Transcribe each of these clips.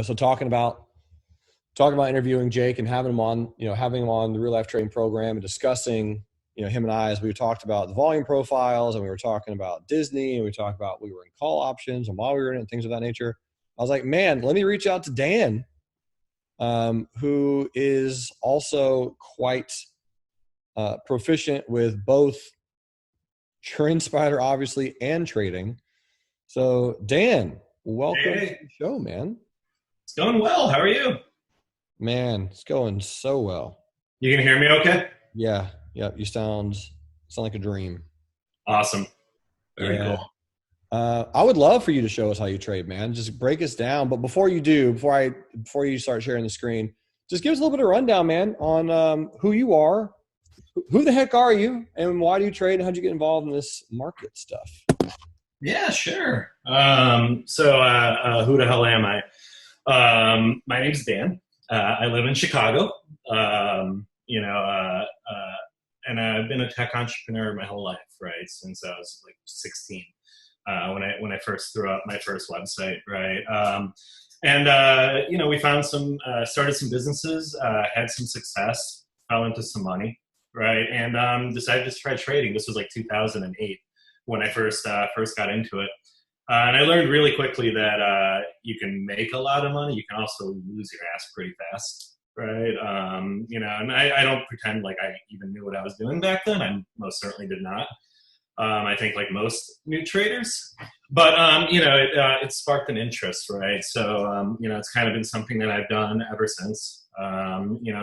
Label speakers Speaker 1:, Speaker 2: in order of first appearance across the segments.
Speaker 1: So talking about interviewing Jake and having him on, having him on the real life trading program and discussing, him and I, as we talked about the volume profiles and we were talking about Disney and we talked about we were in call options and while we were in it and things of that nature. I was like, man, let me reach out to Dan, who is also quite proficient with both TrendSpider, obviously, and trading. So, Dan, welcome to the show, man.
Speaker 2: It's going well. How are you?
Speaker 1: Man, it's going so well.
Speaker 2: You can hear me okay?
Speaker 1: Yeah. You sound like a dream.
Speaker 2: Awesome. Very cool.
Speaker 1: I would love for you to show us how you trade, man. Just break us down. But before you start sharing the screen, just give us a little bit of a rundown, man, on who you are, who the heck are you, and why do you trade, and how'd you get involved in this market stuff?
Speaker 2: Yeah, sure. Who the hell am I? My name's Dan. I live in Chicago. And I've been a tech entrepreneur my whole life, right? Since I was like 16, when I first threw up my first website, right? We started some businesses, had some success, fell into some money, right? And decided to try trading. This was like 2008 when I first got into it. And I learned really quickly that you can make a lot of money. You can also lose your ass pretty fast. Right. And I don't pretend like I even knew what I was doing back then. I most certainly did not. I think like most new traders, but, it sparked an interest, right? So, it's kind of been something that I've done ever since.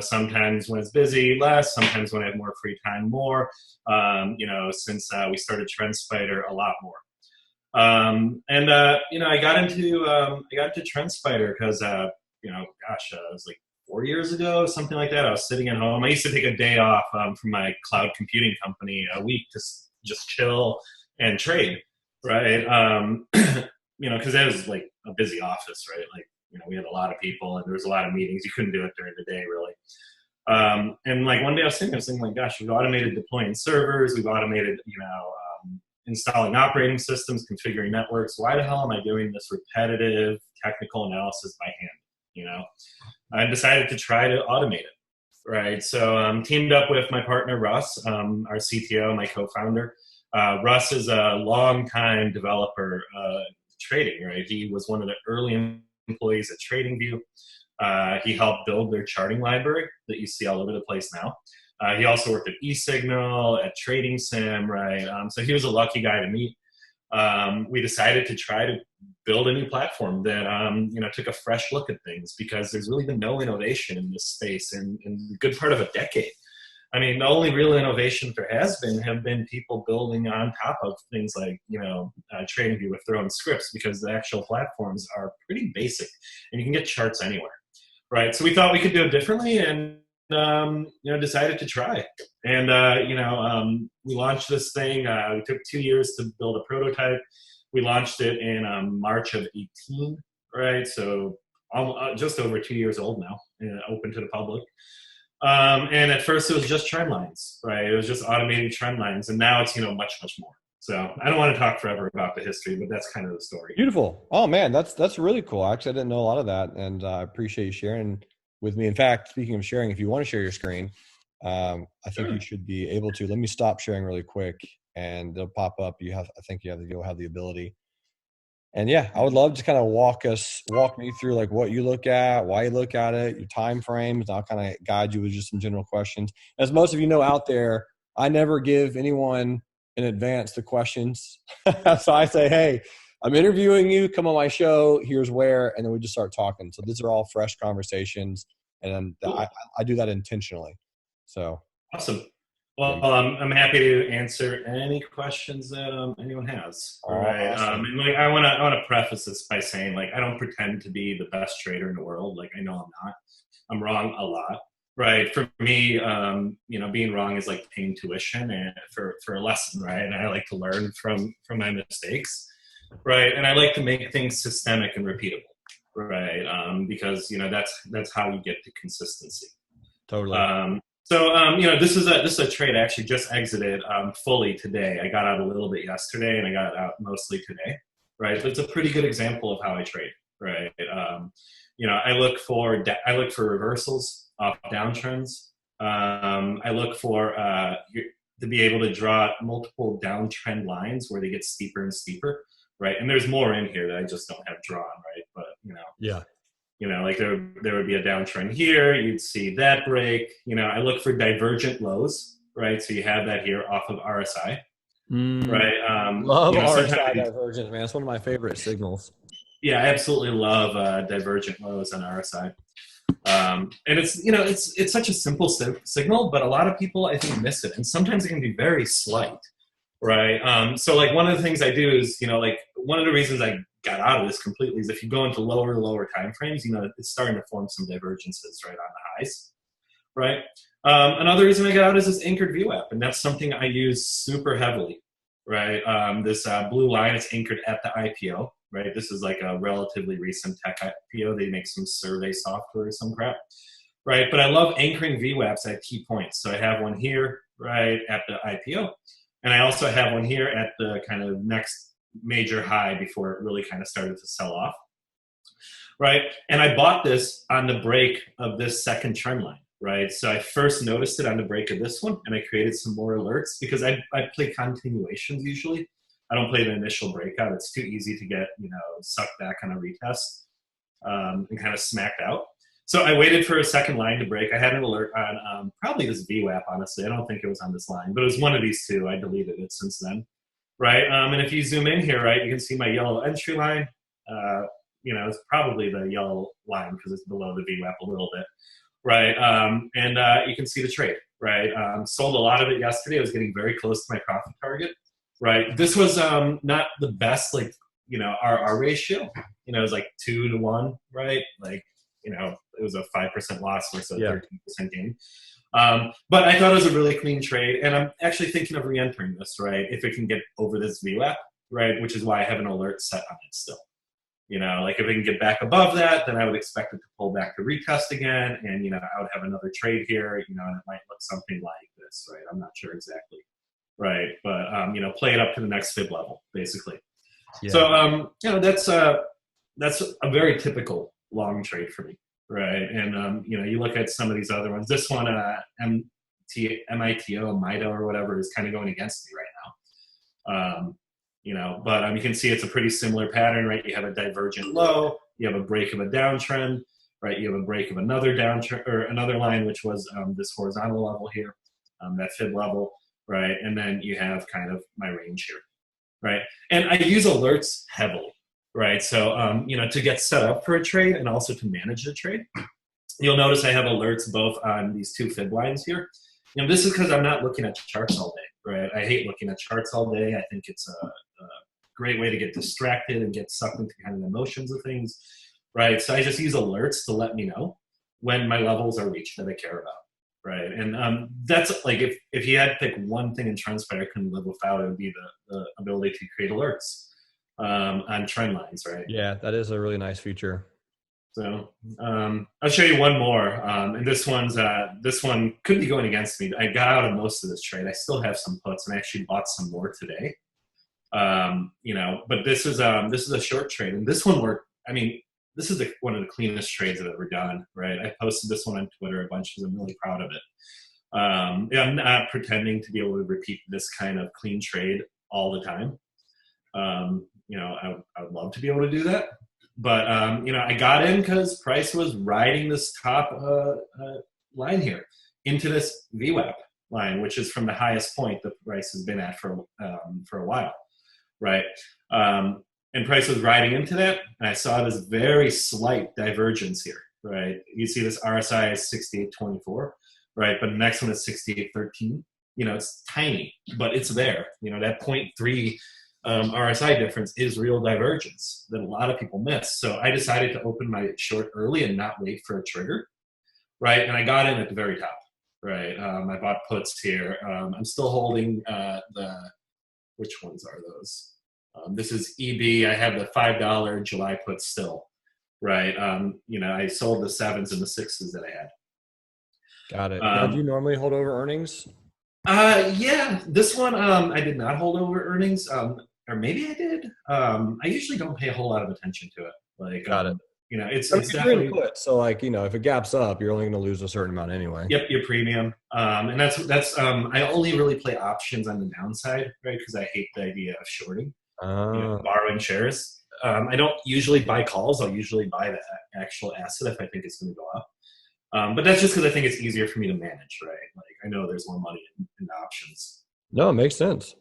Speaker 2: Sometimes when it's busy, less, sometimes when I have more free time, more, since we started TrendSpider, a lot more. I got into TrendSpider because, it was like 4 years ago, something like that. I was sitting at home. I used to take a day off from my cloud computing company a week to just chill and trade, right? Because that was like a busy office, right? Like, we had a lot of people and there was a lot of meetings. You couldn't do it during the day, really. And like one day I was thinking like, gosh, we've automated deploying servers. We've automated, installing operating systems, configuring networks. Why the hell am I doing this repetitive technical analysis by hand? I decided to try to automate it, right? So teamed up with my partner, Russ, our CTO, my co-founder. Russ is a longtime developer trading, right? He was one of the early employees at TradingView. He helped build their charting library that you see all over the place now. He also worked at eSignal, at Trading Sim, right? So he was a lucky guy to meet. We decided to try to build a new platform that took a fresh look at things, because there's really been no innovation in this space in a good part of a decade. I mean, the only real innovation there has been have been people building on top of things like TradingView with their own scripts, because the actual platforms are pretty basic and you can get charts anywhere, right? So we thought we could do it differently and decided to try. And we launched this thing. We took 2 years to build a prototype. We launched it in March of 18, right? So just over 2 years old now, open to the public. And at first it was just trend lines, right? It was just automated trend lines. And now it's, much, much more. So I don't want to talk forever about the history, but that's kind of the story.
Speaker 1: Beautiful. Oh man, that's really cool. Actually, I didn't know a lot of that. And I appreciate you sharing with me. In fact, speaking of sharing, if you want to share your screen, I think you should be able to. Let me stop sharing really quick and it'll pop up. You'll have the ability. And yeah, I would love to kind of walk me through like what you look at, why you look at it, your time frames. I'll kind of guide you with just some general questions. As most of you know out there, I never give anyone in advance the questions. So I say, hey, I'm interviewing you, come on my show, here's where, and then we just start talking. So these are all fresh conversations, and I do that intentionally. So
Speaker 2: awesome. Well, I'm happy to answer any questions that anyone has. All right.
Speaker 1: Awesome.
Speaker 2: And I want to preface this by saying, I don't pretend to be the best trader in the world. I know I'm not. I'm wrong a lot. Right. For me, being wrong is like paying tuition and for a lesson. Right. And I like to learn from my mistakes. Right. And I like to make things systemic and repeatable. Right. Because, that's how you get to consistency.
Speaker 1: Totally.
Speaker 2: This is a trade I actually just exited fully today. I got out a little bit yesterday and I got out mostly today, right? But it's a pretty good example of how I trade, right? I look for reversals off downtrends. I look for to be able to draw multiple downtrend lines where they get steeper and steeper, right? And there's more in here that I just don't have drawn, right? But
Speaker 1: Yeah.
Speaker 2: like there would be a downtrend here. You'd see that break. I look for divergent lows, right? So you have that here off of RSI, right?
Speaker 1: Love RSI divergence, man. It's one of my favorite signals.
Speaker 2: Yeah, I absolutely love divergent lows on RSI. And it's such a simple signal, but a lot of people, I think, miss it. And sometimes it can be very slight, right? So like one of the things I do is, like one of the reasons I got out of this completely is if you go into lower time frames, it's starting to form some divergences right on the highs, right? Another reason I got out is this anchored VWAP, and that's something I use super heavily, right? This blue line is anchored at the IPO, right? This is like a relatively recent tech IPO. They make some survey software or some crap, right? But I love anchoring VWAPs at key points. So I have one here, right, at the IPO, and I also have one here at the kind of next major high before it really kind of started to sell off, right? And I bought this on the break of this second trend line, right? So I first noticed it on the break of this one, and I created some more alerts because I play continuations usually. I don't play the initial breakout. It's too easy to get, sucked back on a retest and kind of smacked out. So I waited for a second line to break. I had an alert on probably this VWAP, honestly. I don't think it was on this line, but it was one of these two. I deleted it since then, right? And if you zoom in here, right, you can see my yellow entry line. It's probably the yellow line because it's below the VWAP a little bit, right? And you can see the trade, right? Sold a lot of it yesterday. I was getting very close to my profit target. Right. This was not the best, RR ratio. It was like 2 to 1, right? It was a 5% loss versus a 13% gain. But I thought it was a really clean trade, and I'm actually thinking of re-entering this, right? If it can get over this VWAP, right? Which is why I have an alert set on it still. If it can get back above that, then I would expect it to pull back to retest again, and I would have another trade here, and it might look something like this, right? I'm not sure exactly. Right, but play it up to the next fib level, basically. Yeah. So that's a very typical long trade for me, right? And you look at some of these other ones. This one, MITO or whatever, is kind of going against me right now. But you can see it's a pretty similar pattern, right? You have a divergent low, you have a break of a downtrend, right? You have a break of another downtrend or another line, which was this horizontal level here, that fib level. Right, and then you have kind of my range here, right? And I use alerts heavily, right? So, to get set up for a trade and also to manage the trade, you'll notice I have alerts both on these two fib lines here. This is because I'm not looking at charts all day, right? I hate looking at charts all day. I think it's a great way to get distracted and get sucked into kind of the emotions of things, right? So I just use alerts to let me know when my levels are reached that I care about. Right, and that's like if you had to pick one thing in TrendSpider I couldn't live without, it would be the ability to create alerts on trend lines, right?
Speaker 1: Yeah, that is a really nice feature.
Speaker 2: So I'll show you one more, and this one could be going against me. I got out of most of this trade. I still have some puts, and I actually bought some more today. But this is a short trade, and this one worked. I mean, this is one of the cleanest trades I've ever done, right? I posted this one on Twitter a bunch because I'm really proud of it. I'm not pretending to be able to repeat this kind of clean trade all the time. I would love to be able to do that. But, I got in because price was riding this top line here into this VWAP line, which is from the highest point the price has been at for a while, right? And price was riding into that, and I saw this very slight divergence here, right? You see this RSI is 68.24, right? But the next one is 68.13. It's tiny, but it's there. That 0.3 RSI difference is real divergence that a lot of people miss. So I decided to open my short early and not wait for a trigger, right? And I got in at the very top, right? I bought puts here. I'm still holding which ones are those? This is EB. I have the $5 July put still, right? I sold the 7s and the 6s that I had.
Speaker 1: Got it. Now, do you normally hold over earnings?
Speaker 2: Yeah, this one I did not hold over earnings, or maybe I did. I usually don't pay a whole lot of attention to it.
Speaker 1: Got it. I mean,
Speaker 2: it's
Speaker 1: it's your
Speaker 2: definitely.
Speaker 1: input. So like, if it gaps up, you're only going to lose a certain amount anyway.
Speaker 2: Yep, your premium. And that's I only really play options on the downside, right? Because I hate the idea of shorting,
Speaker 1: Uh,
Speaker 2: borrowing shares. I don't usually buy calls. I'll usually buy the actual asset if I think it's going to go up. But that's just because I think it's easier for me to manage, right? Like I know there's more money in options.
Speaker 1: no, it makes sense.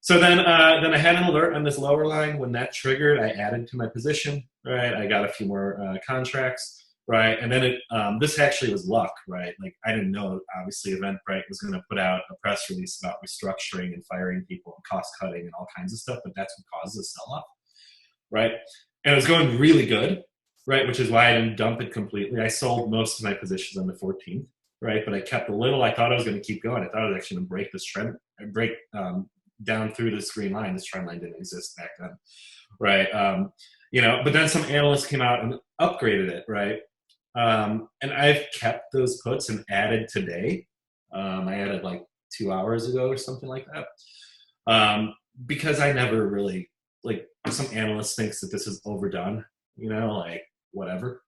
Speaker 2: So then I had an alert on this lower line. When that triggered, I added to my position, right? I got a few more contracts, right? And then this actually was luck, right? Like I didn't know, obviously, Eventbrite was going to put out a press release about restructuring and firing people and cost cutting and all kinds of stuff, but that's what caused the sell-off, right? And it was going really good, right? Which is why I didn't dump it completely. I sold most of my positions on the 14th, right? But I kept a little. I thought I was going to keep going. I thought I was actually going to break this trend, break down through this green line. This trend line didn't exist back then, right? But then some analysts came out and upgraded it, right? And I've kept those puts and added today. I added like 2 hours ago or something like that, because I never really like. Some analyst thinks that this is overdone, like whatever.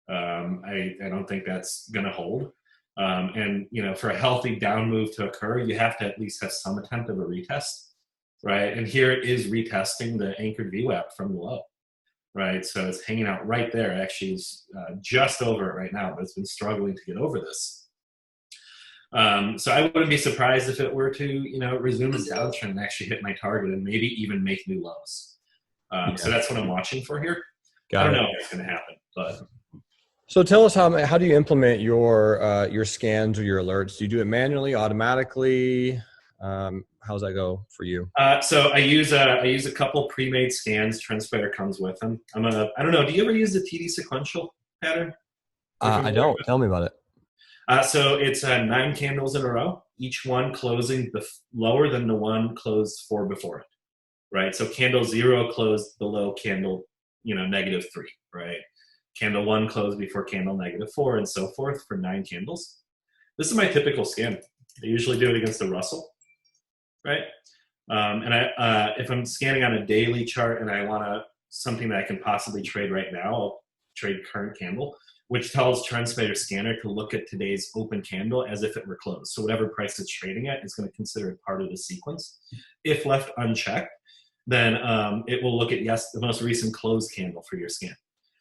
Speaker 2: I don't think that's going to hold. And for a healthy down move to occur, you have to at least have some attempt of a retest, right? And here it is retesting the anchored VWAP from the low, right? So it's hanging out right there. Actually, it's just over it right now, but it's been struggling to get over this. So I wouldn't be surprised if it were to, resume its downtrend and actually hit my target and maybe even make new lows. So that's what I'm watching for here. I don't know if it's going to happen, but.
Speaker 1: So tell us how do you implement your scans or your alerts? Do you do it manually, automatically? How's that go for you?
Speaker 2: So I use a couple pre-made scans. TrendSpider comes with them. I don't know. Do you ever use the TD sequential pattern?
Speaker 1: I don't. Tell me about it.
Speaker 2: So it's 9 candles in a row, each one closing lower than the one closed 4 before it, right? So candle 0 closed below candle, -3, right? Candle 1 closed before candle -4, and so forth for 9 candles. This is my typical scan. I usually do it against the Russell, right? And if I'm scanning on a daily chart and I want something that I can possibly trade right now, I'll trade current candle, which tells TrendSpider Scanner to look at today's open candle as if it were closed. So whatever price it's trading at is going to consider it part of the sequence. If left unchecked, then it will look at, the most recent closed candle for your scan.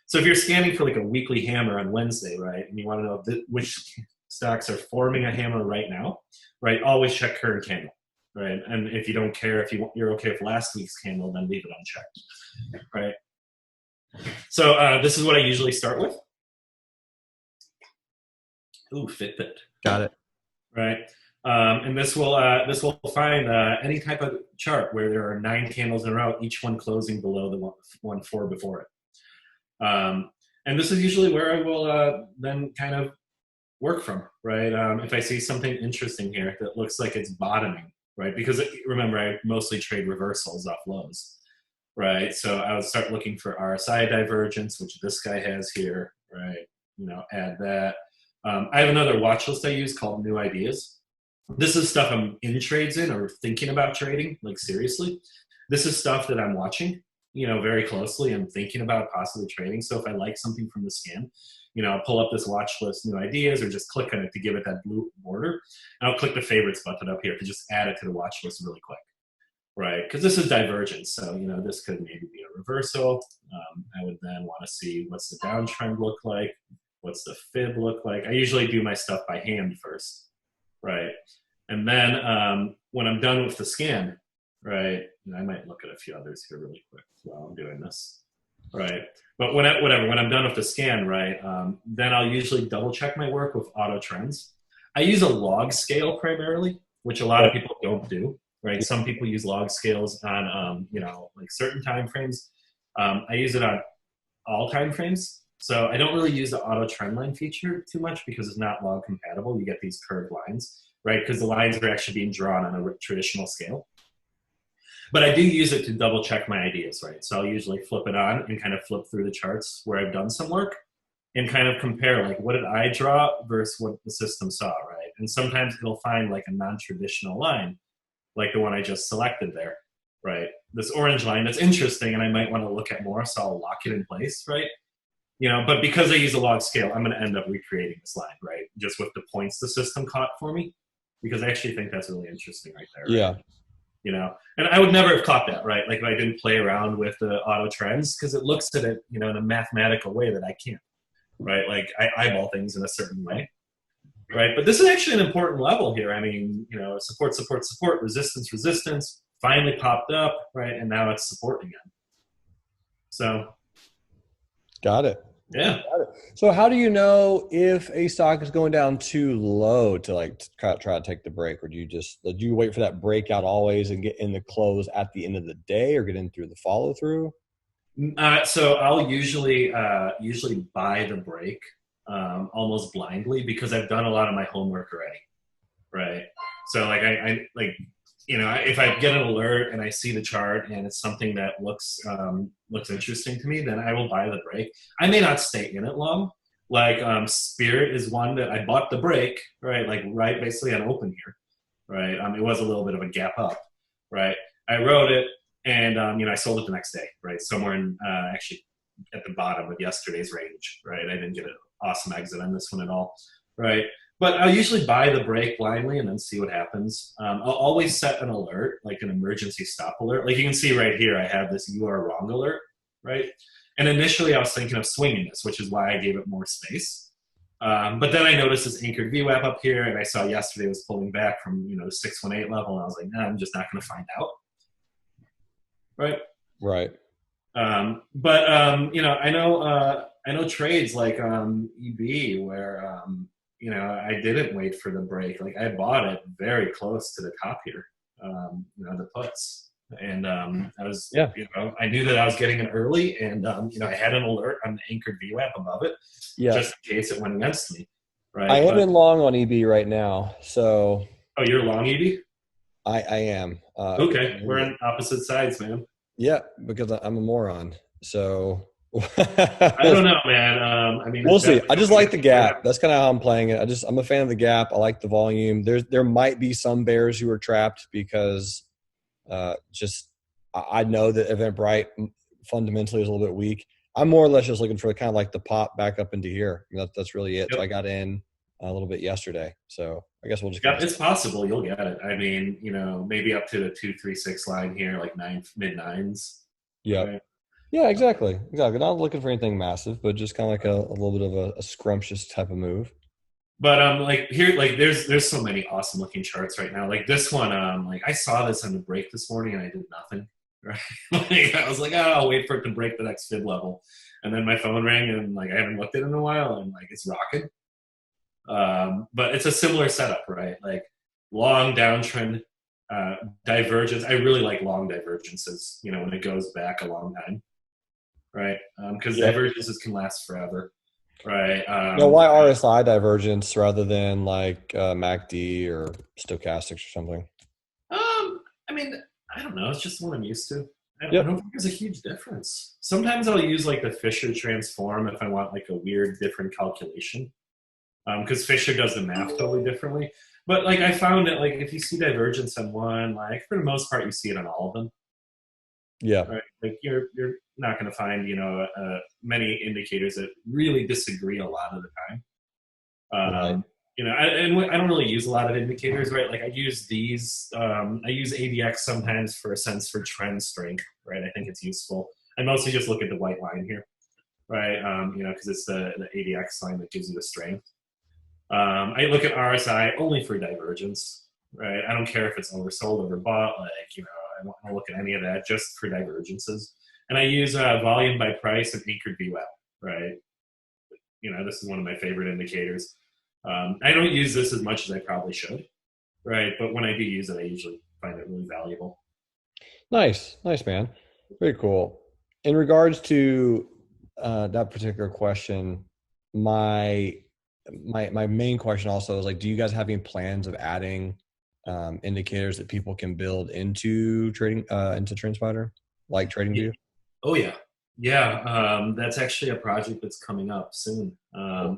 Speaker 2: So if you're scanning for like a weekly hammer on Wednesday, right, and you want to know which stocks are forming a hammer right now, right, always check current candle, right? And if you don't care, if you're okay with last week's candle, then leave it unchecked, right? So this is what I usually start with. Ooh, Fitbit.
Speaker 1: Got it.
Speaker 2: Right. And this will find any type of chart where there are 9 candles in a row, each one closing below the one 4 before it. And this is usually where I will then kind of work from, right? If I see something interesting here that looks like it's bottoming, right? Because remember, I mostly trade reversals off lows, right? So I would start looking for RSI divergence, which this guy has here, right? Add that. I have another watch list I use called New Ideas. This is stuff I'm in trades in or thinking about trading, like seriously. This is stuff that I'm watching, very closely and thinking about possibly trading. So if I like something from the scan, I'll pull up this watch list, New Ideas, or just click on it to give it that blue border. And I'll click the favorites button up here to just add it to the watch list really quick, right? Because this is divergence. So, this could maybe be a reversal. I would then want to see what's the downtrend look like. What's the fib look like? I usually do my stuff by hand first, right? And then when I'm done with the scan, right, and I might look at a few others here really quick while I'm doing this, right? But when I'm done with the scan, right, then I'll usually double check my work with auto trends. I use a log scale primarily, which a lot of people don't do, right? Some people use log scales on, like certain time frames. I use it on all time frames. So I don't really use the auto trend line feature too much because it's not log compatible. You get these curved lines, right? Because the lines are actually being drawn on a traditional scale. But I do use it to double check my ideas, right? So I'll usually flip it on and kind of flip through the charts where I've done some work and kind of compare, like, what did I draw versus what the system saw, right? And sometimes it'll find like a non-traditional line, like the one I just selected there, right? This orange line that's interesting and I might want to look at more, so I'll lock it in place, right? but because I use a log scale, I'm going to end up recreating this line, right? Just with the points the system caught for me, because I actually think that's really interesting right there.
Speaker 1: Yeah.
Speaker 2: Right? And I would never have caught that, right? Like if I didn't play around with the auto trends, because it looks at it, in a mathematical way that I can't, right? Like I eyeball things in a certain way, right? But this is actually an important level here. I mean, support, support, support, resistance, resistance, finally popped up, right? And now it's support again. So.
Speaker 1: Got it.
Speaker 2: Yeah.
Speaker 1: Got it. So how do you know if a stock is going down too low to like try to take the break, or do you wait for that breakout always and get in the close at the end of the day, or get in through the follow through?
Speaker 2: So I'll usually buy the break almost blindly, because I've done a lot of my homework already, right? So like I if I get an alert and I see the chart and it's something that looks interesting to me, then I will buy the break. I may not stay in it long. Like Spirit is one that I bought the break, right? Like right basically on open here, right? It was a little bit of a gap up, right? I wrote it and I sold it the next day, right? Somewhere in actually at the bottom of yesterday's range, right? I didn't get an awesome exit on this one at all, right? But I'll usually buy the break blindly and then see what happens. I'll always set an alert, like an emergency stop alert. Like you can see right here, I have this "you are wrong" alert, right? And initially I was thinking of swinging this, which is why I gave it more space. But then I noticed this anchored VWAP up here, and I saw yesterday was pulling back from the 618 level, and I was like, nah, I'm just not going to find out, right?
Speaker 1: Right.
Speaker 2: But I know trades like EB where I didn't wait for the break. Like I bought it very close to the top here, the puts. And I was, I knew that I was getting it early, and I had an alert on the anchored VWAP above it, just in case it went against me. Right.
Speaker 1: I am in long on EB right now, so. Oh,
Speaker 2: you're long EB?
Speaker 1: I am.
Speaker 2: Okay, we're on opposite sides, man.
Speaker 1: Yeah, because I'm a moron. So.
Speaker 2: I don't know, man.
Speaker 1: We'll see. I just like the gap. That's kind of how I'm playing it. I'm a fan of the gap. I like the volume. There might be some bears who are trapped because I know that Eventbrite fundamentally is a little bit weak. I'm more or less just looking for kind of like the pop back up into here. That's really it. Yep. So I got in a little bit yesterday. So I guess we'll just.
Speaker 2: Yeah, it's possible you'll get it. I mean, maybe up to the 236 line here, like mid nines.
Speaker 1: Yeah. Right? Yeah, exactly. Not looking for anything massive, but just kind of like a little bit of a scrumptious type of move.
Speaker 2: But like here, like there's so many awesome looking charts right now. Like this one, like I saw this on the break this morning and I did nothing. Right? Like, I was like, I'll wait for it to break the next fib level, and then my phone rang and like I haven't looked at it in a while, and like it's rocking. But it's a similar setup, right? Like long downtrend, divergence. I really like long divergences. When it goes back a long time. Right, because divergences can last forever, right?
Speaker 1: Why RSI divergence rather than like MACD or stochastics or something?
Speaker 2: I mean, I don't know. It's just what I'm used to. I don't think there's a huge difference. Sometimes I'll use like the Fisher transform if I want like a weird different calculation, because Fisher does the math totally differently. But like I found that like if you see divergence on one, like for the most part you see it on all of them.
Speaker 1: Yeah.
Speaker 2: Right. Like you're not going to find many indicators that really disagree a lot of the time. Right. I don't really use a lot of indicators, right? Like I use these. I use ADX sometimes for a sense for trend strength, right? I think it's useful. I mostly just look at the white line here, right? Because it's the ADX line that gives you the strength. I look at RSI only for divergence, right? I don't care if it's oversold, overbought, I don't want to look at any of that, just for divergences. And I use volume by price and anchored VWAP, right? This is one of my favorite indicators. I don't use this as much as I probably should, right? But when I do use it, I usually find it really valuable.
Speaker 1: Nice, man. Very cool. In regards to that particular question, my main question also is like, do you guys have any plans of adding indicators that people can build into trading into TrendSpider, like TradingView?
Speaker 2: Oh yeah. That's actually a project that's coming up soon.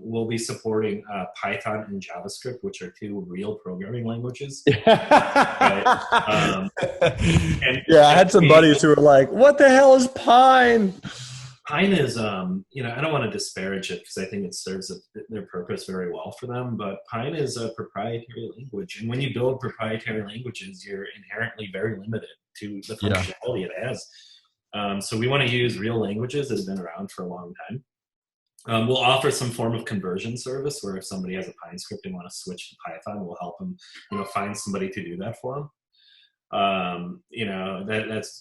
Speaker 2: We'll be supporting Python and JavaScript, which are two real programming languages. Right?
Speaker 1: I had some buddies who were like, "What the hell is Pine?"
Speaker 2: Pine is, I don't want to disparage it because I think it serves their purpose very well for them, but Pine is a proprietary language. And when you build proprietary languages, you're inherently very limited to the
Speaker 1: Yeah.
Speaker 2: functionality it has. So we want to use real languages that have been around for a long time. We'll offer some form of conversion service where if somebody has a Pine script and want to switch to Python, we'll help them, find somebody to do that for them.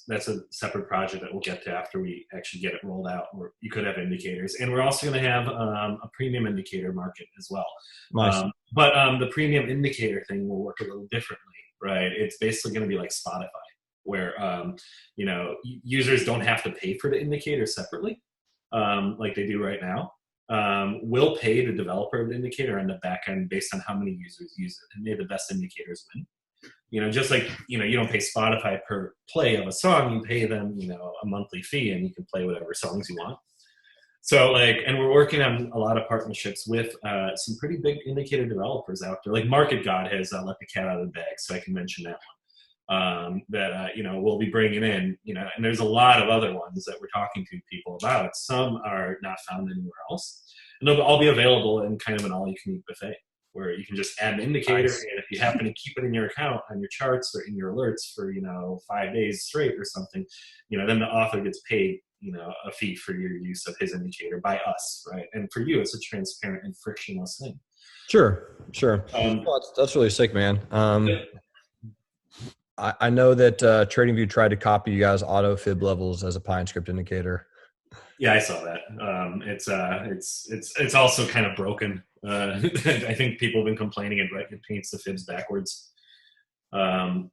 Speaker 2: That's a separate project that we'll get to after we actually get it rolled out, where you could have indicators. And we're also going to have a premium indicator market as well.
Speaker 1: Nice.
Speaker 2: But the premium indicator thing will work a little differently, right? It's basically going to be like Spotify, where users don't have to pay for the indicator separately, like they do right now. We'll pay the developer of the indicator on the back end based on how many users use it, and may the best indicators win. Just like, you don't pay Spotify per play of a song, you pay them, a monthly fee, and you can play whatever songs you want. So and we're working on a lot of partnerships with some pretty big indicator developers out there. Like Market God has let the cat out of the bag, so I can mention that one. We'll be bringing in, and there's a lot of other ones that we're talking to people about. Some are not found anywhere else, and they'll all be available in kind of an all-you-can-eat buffet, where you can just add an indicator, nice. And if you happen to keep it in your account on your charts or in your alerts for 5 days straight or something, then the author gets paid a fee for your use of his indicator by us, right? And for you, it's a transparent and frictionless thing.
Speaker 1: Sure. Well, that's really sick, man. I know that TradingView tried to copy you guys' auto fib levels as a Pine script indicator.
Speaker 2: Yeah, I saw that. It's also kind of broken. I think people have been complaining it paints the fibs backwards. I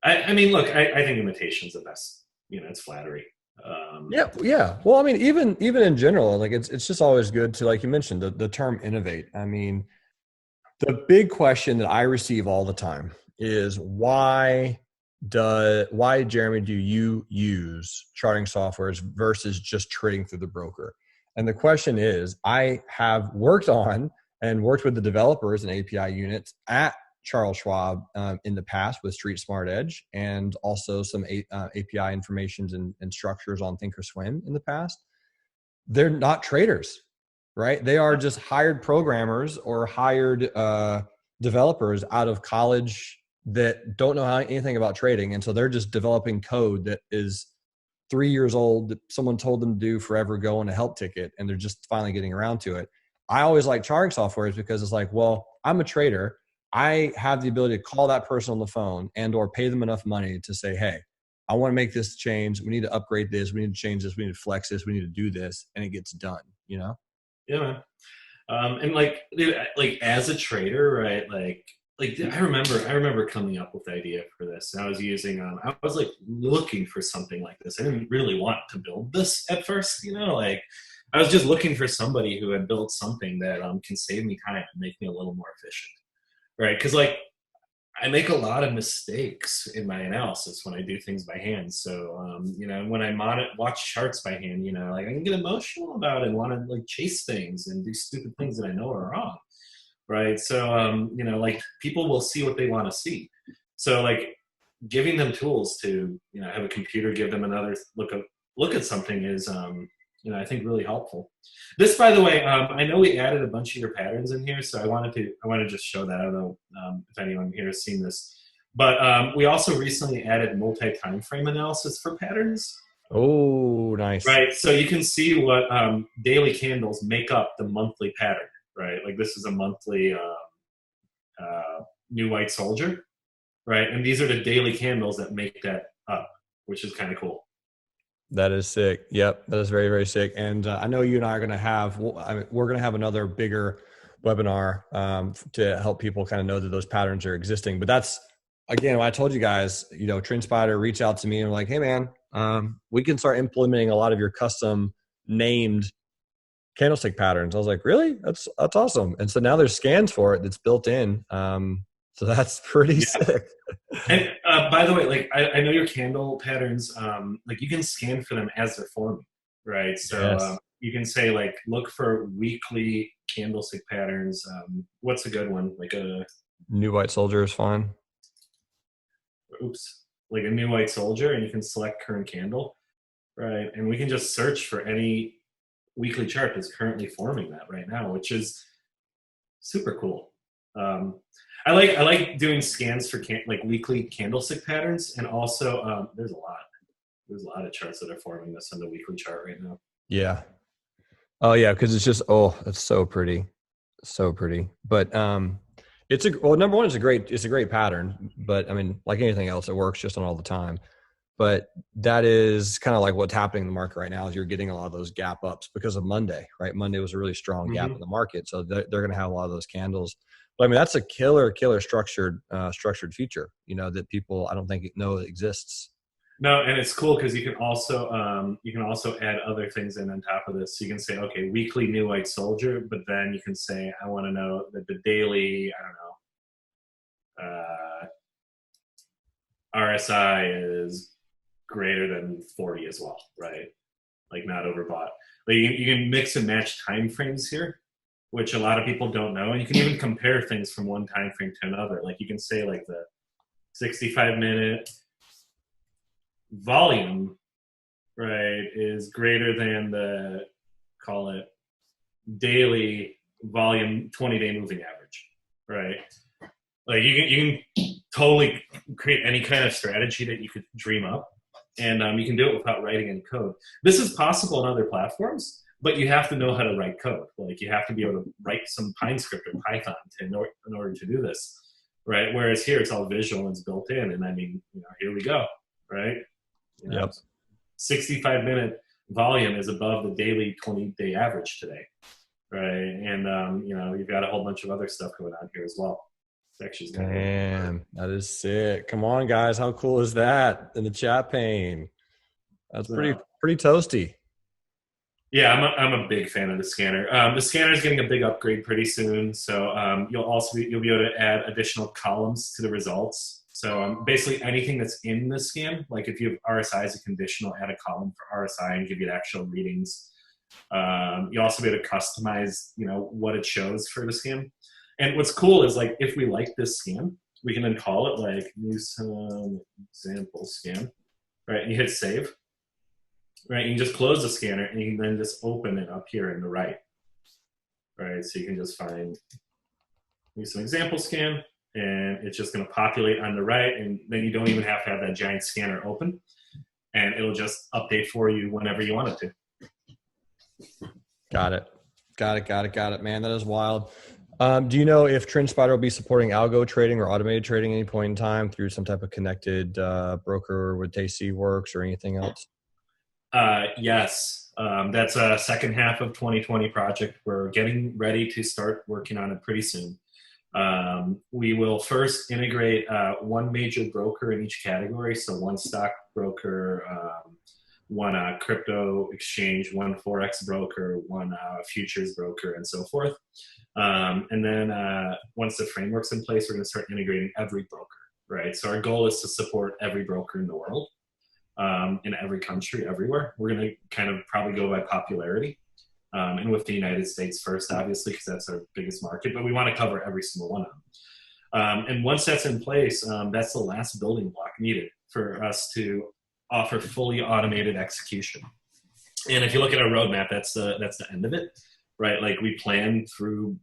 Speaker 2: think imitation's the best. It's flattery.
Speaker 1: Yeah. Well, I mean, even in general, like it's just always good to, like you mentioned, the term innovate. I mean, the big question that I receive all the time is why, Jeremy, do you use charting softwares versus just trading through the broker? And the question is, I have worked with the developers and API units at Charles Schwab in the past with Street Smart Edge, and also some API informations and structures on Thinkorswim in the past. They're not traders, right? They are just hired programmers or hired developers out of college that don't know anything about trading. And so they're just developing code that is 3 years old that someone told them to do forever ago on a help ticket, and they're just finally getting around to it. I always like charting softwares because it's like, well, I'm a trader. I have the ability to call that person on the phone and or pay them enough money to say, hey, I want to make this change. We need to upgrade this. We need to change this. We need to flex this. We need to do this. And it gets done,
Speaker 2: Yeah, man. And as a trader, right? I remember coming up with the idea for this, and I was using, I was looking for something like this. I didn't really want to build this at first, I was just looking for somebody who had built something that can save me time and make me a little more efficient, right? Because I make a lot of mistakes in my analysis when I do things by hand. So, when I watch charts by hand, I can get emotional about it and want to chase things and do stupid things that I know are wrong. Right. So, people will see what they want to see. So giving them tools to, have a computer, give them another look at something is, I think really helpful. This, by the way, I know we added a bunch of your patterns in here, so I want to just show that. I don't know if anyone here has seen this, but we also recently added multi-time frame analysis for patterns.
Speaker 1: Oh, nice.
Speaker 2: Right. So you can see what daily candles make up the monthly pattern. Right, this is a monthly new white soldier, right? And these are the daily candles that make that up, which is kind of cool.
Speaker 1: That is sick. Yep, that is very, very sick. And I know you and I are going to have, we're going to have another bigger webinar to help people kind of know that those patterns are existing. But that's, again, when I told you guys, TrendSpider reached out to me and like, hey man, we can start implementing a lot of your custom named candlestick patterns. I was like, really? That's awesome. And so now there's scans for it that's built in. So that's pretty sick.
Speaker 2: And by the way, I know your candle patterns, you can scan for them as they're forming, right? So yes. You can say look for weekly candlestick patterns. What's a good one? A
Speaker 1: new white soldier is fine.
Speaker 2: Oops. A new white soldier, and you can select current candle. right? And we can just search for any weekly chart that's currently forming that right now, which is super cool. I like doing scans for like weekly candlestick patterns, and also there's a lot of charts that are forming this on the weekly chart right now.
Speaker 1: Yeah. Oh yeah, because it's just it's so pretty, so pretty. But number one, it's a great pattern. But I mean, like anything else, it works just on all the time. But that is kind of like what's happening in the market right now is you're getting a lot of those gap ups because of Monday, right? Monday was a really strong gap in the market. So they're going to have a lot of those candles. But I mean, that's a killer structured feature, that people, I don't think know exists.
Speaker 2: No, and it's cool because you can also add other things in on top of this. So you can say, okay, weekly new white soldier, but then you can say, I want to know that the daily, I don't know, RSI is greater than 40 as well, right? Like not overbought. But you can mix and match time frames here, which a lot of people don't know. And you can even compare things from one time frame to another. Like you can say like the 65-minute volume, right, is greater than the, call it, daily volume 20-day moving average, right? Like you can totally create any kind of strategy that you could dream up, and you can do it without writing any code. This is possible on other platforms, but you have to know how to write code. Like you have to be able to write some Pine script or Python in order to do this, right? Whereas here it's all visual and it's built in, and I mean, here we go, right?
Speaker 1: Yep.
Speaker 2: 65-minute volume is above the daily 20-day average today, right? And you've got a whole bunch of other stuff going on here as well.
Speaker 1: Damn, that is sick. Come on, guys. How cool is that in the chat pane? That's pretty toasty.
Speaker 2: Yeah, I'm a big fan of the scanner. The scanner is getting a big upgrade pretty soon, so you'll be able to add additional columns to the results. So basically anything that's in the scan, like if you have RSI as a conditional, add a column for RSI and give you the actual readings. You'll also be able to customize, what it shows for the scan. And what's cool is like if we like this scan, we can then call it like new some example scan, right? And you hit save, right? You can just close the scanner and you can then just open it up here in the right, right? So you can just find some example scan, and it's just going to populate on the right, and then you don't even have to have that giant scanner open, and it'll just update for you whenever you want it to.
Speaker 1: Got it. Man, that is wild. Do you know if TrendSpider will be supporting algo trading or automated trading at any point in time through some type of connected broker with TC Works or anything else?
Speaker 2: Yes. That's a second half of 2020 project. We're getting ready to start working on it pretty soon. We will first integrate one major broker in each category. So one stock broker, one crypto exchange, one Forex broker, one futures broker, and so forth. And then once the framework's in place, we're going to start integrating every broker, right? So our goal is to support every broker in the world, in every country, everywhere. We're going to kind of probably go by popularity. And with the United States first, obviously, because that's our biggest market, but we want to cover every single one of them. And once that's in place, that's the last building block needed for us to offer fully automated execution. And if you look at our roadmap, that's the end of it, right? Like we plan through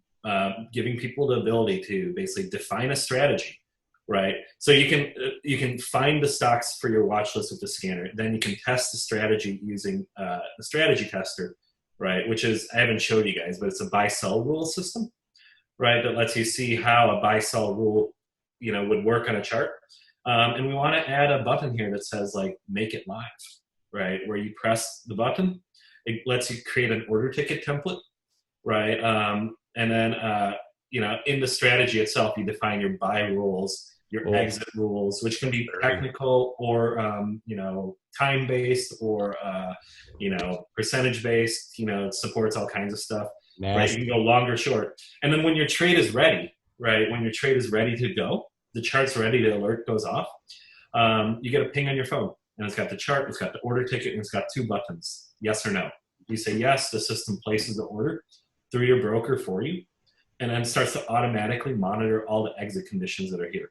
Speaker 2: giving people the ability to basically define a strategy, right? So you can find the stocks for your watch list with the scanner. Then you can test the strategy using the strategy tester, right? Which is, I haven't showed you guys, but it's a buy-sell rule system, right? That lets you see how a buy-sell rule, would work on a chart. And we want to add a button here that says like, make it live, right? Where you press the button, it lets you create an order ticket template, right? And then, in the strategy itself, you define your buy rules, your exit rules, which can be technical or, time-based or, percentage-based, it supports all kinds of stuff, right? You can go long or short. And then when your trade is ready, right? When your trade is ready to go, the chart's ready, the alert goes off, you get a ping on your phone. And it's got the chart, it's got the order ticket, and it's got two buttons, yes or no. You say yes, the system places the order through your broker for you, and then starts to automatically monitor all the exit conditions that are here.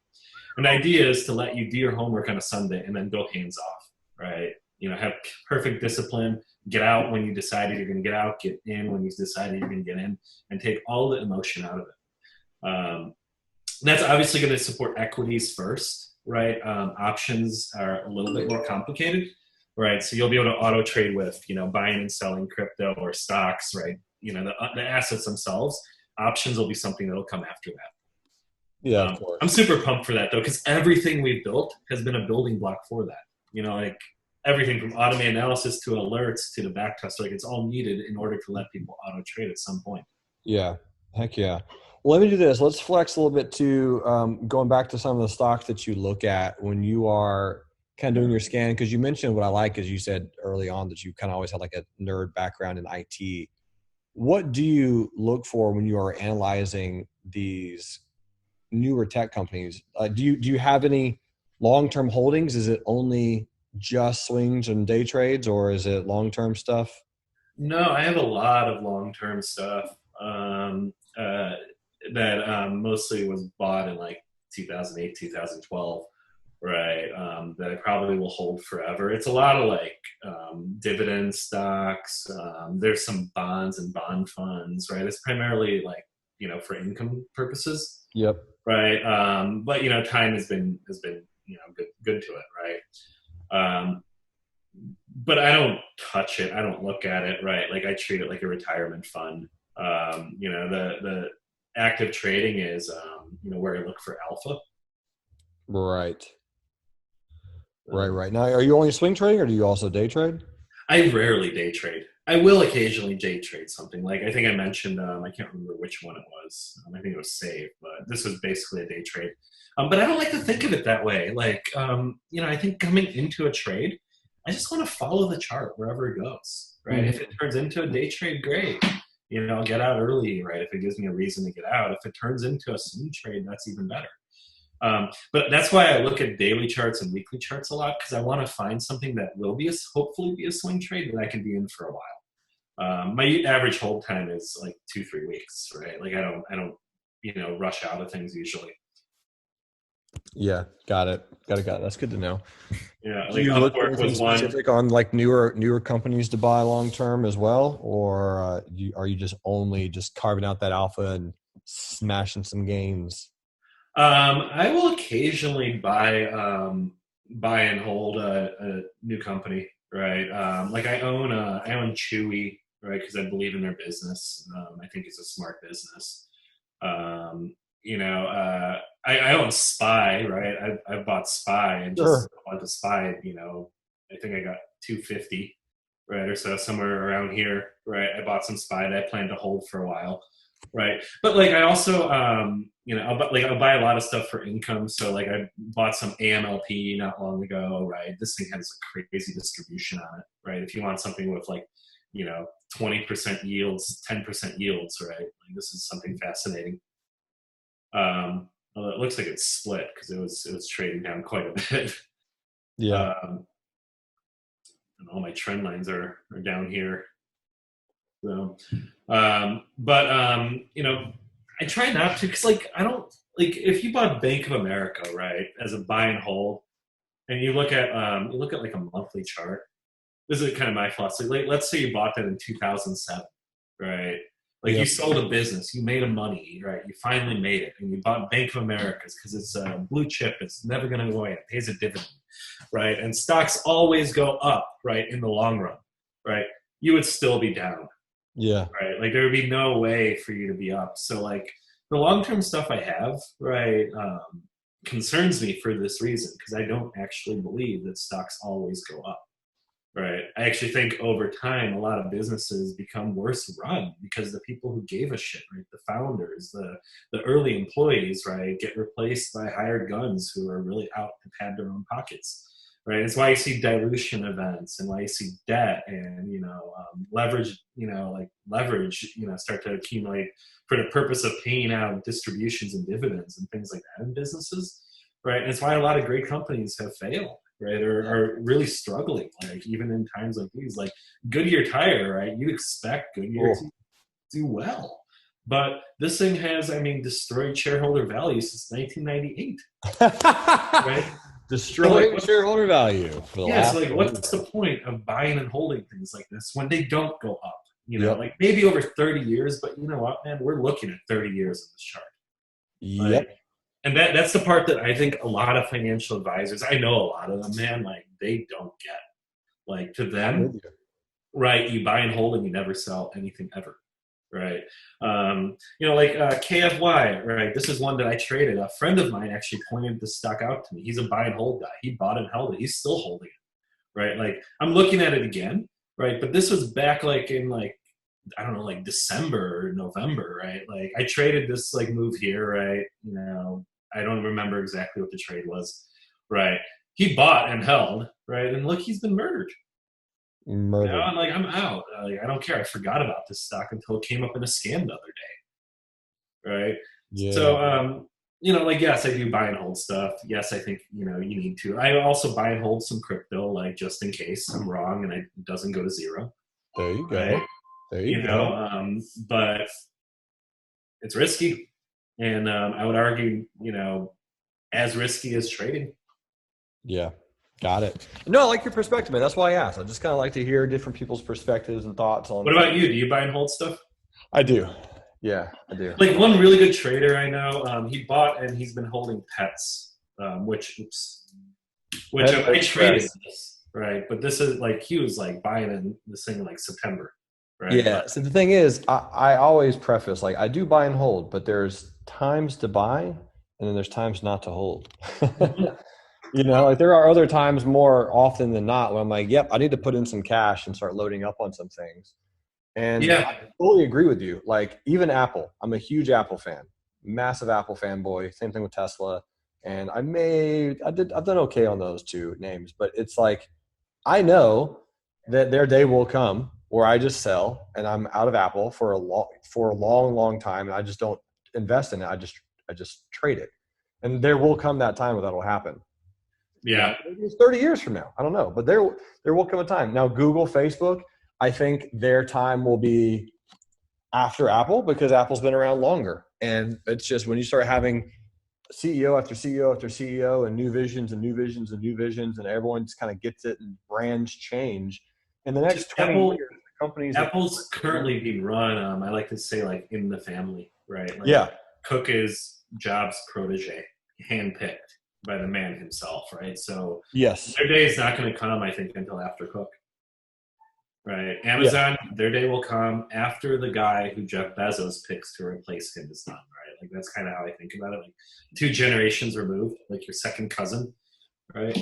Speaker 2: And the idea is to let you do your homework on a Sunday and then go hands off, right? have perfect discipline, get out when you decided you're going to get out, get in when you decided you're going to get in, and take all the emotion out of it. That's obviously going to support equities first, right? Options are a little bit more complicated, right? So you'll be able to auto trade with, buying and selling crypto or stocks, right? The assets themselves. Options will be something that'll come after that.
Speaker 1: Yeah, of course.
Speaker 2: I'm super pumped for that though, because everything we've built has been a building block for that. Like everything from automated analysis to alerts to the backtest, like it's all needed in order to let people auto trade at some point.
Speaker 1: Yeah, heck yeah. Well, let me do this. Let's flex a little bit to going back to some of the stocks that you look at when you are kind of doing your scan, because you mentioned what I like is you said early on that you kind of always had like a nerd background in IT. What do you look for when you are analyzing these newer tech companies? Do you have any long-term holdings? Is it only just swings and day trades, or is it long-term stuff?
Speaker 2: No, I have a lot of long-term stuff that mostly was bought in like 2008, 2012, right? That I probably will hold forever. It's a lot of like dividend stocks. There's some bonds and bond funds, right? It's primarily like, for income purposes.
Speaker 1: Yep.
Speaker 2: Right. But time has been good to it, right? But I don't touch it. I don't look at it, right? Like I treat it like a retirement fund. The active trading is where I look for alpha.
Speaker 1: Right. Right. Now, are you only swing trading, or do you also day trade?
Speaker 2: I rarely day trade. I will occasionally day trade something. Like I think I mentioned, I can't remember which one it was. I think it was Save, but this was basically a day trade. But I don't like to think of it that way. Like, I think coming into a trade, I just want to follow the chart wherever it goes, right? Mm-hmm. If it turns into a day trade, great. I'll get out early, right? If it gives me a reason to get out. If it turns into a swing trade, that's even better. But that's why I look at daily charts and weekly charts a lot, because I want to find something that will hopefully be a swing trade that I can be in for a while. My average hold time is like 2-3 weeks, right? Like I don't rush out of things usually.
Speaker 1: Yeah, got it. That's good to know.
Speaker 2: Yeah,
Speaker 1: do you look for anything specific on like newer companies to buy long term as well, or are you just only carving out that alpha and smashing some gains?
Speaker 2: I will occasionally buy and hold a new company, right? Like I own Chewy, right? Because I believe in their business. I think it's a smart business. I own Spy, right? I bought Spy and just bought the Spy. I think I got $250, right, or so, somewhere around here, right? I bought some Spy that I plan to hold for a while. Right. But like I also, I'll buy a lot of stuff for income. So like I bought some AMLP not long ago, right? This thing has a crazy distribution on it, right? If you want something with like, 20% yields, 10% yields, right? Like this is something fascinating. Well, it looks like it's split because it was trading down quite a bit.
Speaker 1: Yeah.
Speaker 2: And all my trend lines are down here. So, I try not to, because like I don't like if you bought Bank of America, right, as a buy and hold, and you look at like a monthly chart. This is kind of my philosophy. Like, let's say you bought that in 2007, right? Like you sold a business, you made a money, right? You finally made it, and you bought Bank of America's because it's a blue chip. It's never going to go away. It pays a dividend, right? And stocks always go up, right, in the long run, right? You would still be down.
Speaker 1: Yeah.
Speaker 2: Right. Like there would be no way for you to be up. So like the long-term stuff I have, right, concerns me for this reason, because I don't actually believe that stocks always go up. Right. I actually think over time, a lot of businesses become worse run because the people who gave a shit, right, the founders, the early employees, right, get replaced by hired guns who are really out to pad their own pockets. Right. It's why you see dilution events and why you see debt and, leverage, start to accumulate for the purpose of paying out distributions and dividends and things like that in businesses. Right. And it's why a lot of great companies have failed, right, or are really struggling, like even in times like these, like Goodyear Tire, right? You expect Goodyear to do well. But this thing has, destroyed shareholder value since 1998. Right?
Speaker 1: Destroying shareholder value for the
Speaker 2: yeah, so
Speaker 1: last
Speaker 2: like, what's the point of buying and holding things like this when they don't go up? You know,
Speaker 1: Yep.
Speaker 2: like maybe over 30 years, but you know what, man, we're looking at 30 years of this chart.
Speaker 1: Yep.
Speaker 2: Like, and that's the part that I think a lot of financial advisors, I know a lot of them, man, like they don't get. Like to them, right, you buy and hold and you never sell anything ever. Right. You know, like KFY, right? This is one that I traded. A friend of mine actually pointed the stock out to me. He's a buy and hold guy. He bought and held it. He's still holding it. Right. Like I'm looking at it again. Right. But this was back like in like, I don't know, like December or November, right? Like I traded this like move here, right? You know, I don't remember exactly what the trade was. Right. He bought and held, right? And look, he's been murdered. You know, I'm like, I'm out. Like, I don't care. I forgot about this stock until it came up in a scam the other day, right?
Speaker 1: Yeah.
Speaker 2: So, you know, like, yes, I do buy and hold stuff. Yes, I think, you know, you need to. I also buy and hold some crypto, like, just in case I'm wrong and it doesn't go to zero.
Speaker 1: There you go.
Speaker 2: Right?
Speaker 1: There you go.
Speaker 2: Know, but it's risky. And I would argue, you know, as risky as trading.
Speaker 1: Yeah. Got it. No, I like your perspective, man. That's why I asked. I just kind of like to hear different people's perspectives and thoughts on.
Speaker 2: What about you? Do you buy and hold stuff?
Speaker 1: I do. Yeah, I do.
Speaker 2: Like one really good trader I know, he bought and he's been holding pets, which I traded this, right? But this is like he was like buying in this thing in like September, right?
Speaker 1: Yeah. So the thing is, I always preface like I do buy and hold, but there's times to buy and then there's times not to hold. You know, like there are other times more often than not when I'm like, yep, I need to put in some cash and start loading up on some things. And
Speaker 2: yeah,
Speaker 1: I totally agree with you. Like even Apple, I'm a huge Apple fan, massive Apple fanboy. Same thing with Tesla. And I've done okay on those two names, but it's like, I know that their day will come where I just sell and I'm out of Apple for a long time. And I just don't invest in it. I just trade it. And there will come that time where that'll happen.
Speaker 2: Yeah.
Speaker 1: Maybe it's 30 years from now. I don't know. But there will come a time. Now, Google, Facebook, I think their time will be after Apple because Apple's been around longer. And it's just when you start having CEO after CEO after CEO and new visions and new visions and new visions, and everyone just kind of gets it and brands change. In the next 20 years, the companies.
Speaker 2: Apple's currently being run, I like to say, like in the family, right? Like,
Speaker 1: yeah.
Speaker 2: Cook is Jobs' protege, handpicked by the man himself, right? So
Speaker 1: yes,
Speaker 2: their day is not going to come, I think, until after Cook, right? Amazon, their day will come after the guy who Jeff Bezos picks to replace him is done, right? Like that's kind of how I think about it. Like 2 generations removed, like your second cousin, right?